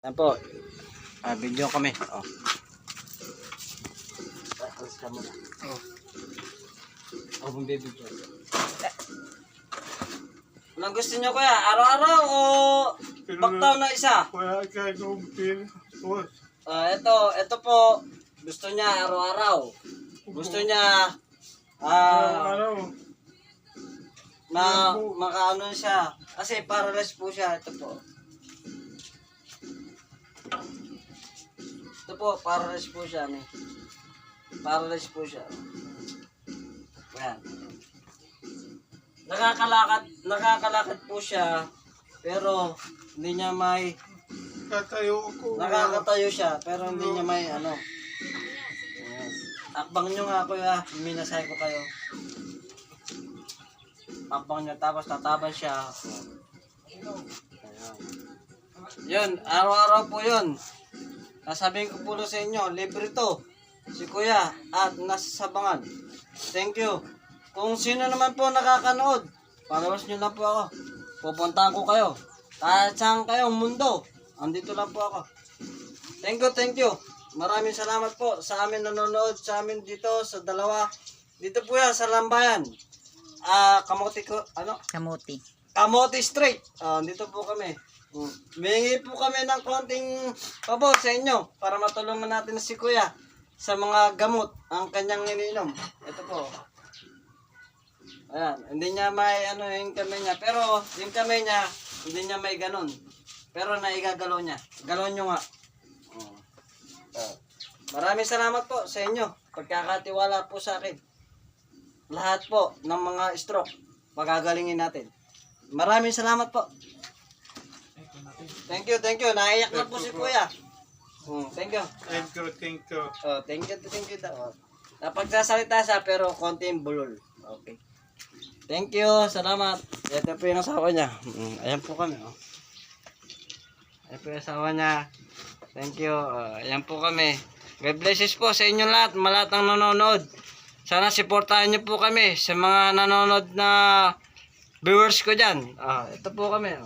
Yan po. Video kami. Oh. Alis ka muna. Oh. Oh, bumibigyo. Anong gusto nyo kuya? Araw-araw o baktaw na isa? Wala ka kumpir. Ito po. Gusto niya araw-araw. Gusto niya Araw. makaano siya. Kasi paralyzed po siya. Ito po. Ito po, paralyzed po siya. Paralyzed po siya. Ayan. Nakakalakad po siya. Pero hindi niya may Katayo ako. nakakatayo siya. Pero hindi niya may ano. Ayan. Akbang nyo nga kuya. Minasay ko kayo. Akbang nyo. Tapos tataban siya. Ayan. Yun. Araw-araw po yun. Sasabihin ko po sa inyo. Libre to. Si kuya. At nasa Sabangan. Thank you. Kung sino naman po nakakanood, followers nyo lang po ako. Pupuntahan ko kayo. Kahit saan kayong mundo, andito lang po ako. Thank you. Maraming salamat po sa amin nanonood, sa amin dito, sa dalawa. Dito po yan, sa Lambayan. Kamote ko, ano? Kamote Street. Dito po kami. Humingi po kami ng konting pabor sa inyo para matulungan natin si kuya sa mga gamot ang kanyang ininom. Ito po. Ayan, hindi niya may ano yung kamay niya. Pero yung kamay niya, hindi niya may ganon. Pero naigagalaw niya. Galaw nyo nga. Maraming salamat po sa inyo. Pagkakatiwala po sa akin. Lahat po ng mga stroke, magagalingin natin. Maraming salamat po. Thank you. Naiyak na po si kuya. Thank you. Thank you. Thank you daw. Napagsasalita siya pero konting bulol. Okay. Thank you. Salamat. Ito po yung asawa niya. Ayan po kami. Ayan po yung asawa niya. Thank you. Ayan po kami. God bless po sa inyo lahat. Malahat ang nanonood. Sana supportahan niyo po kami sa mga nanonood na viewers ko dyan. Ito po kami.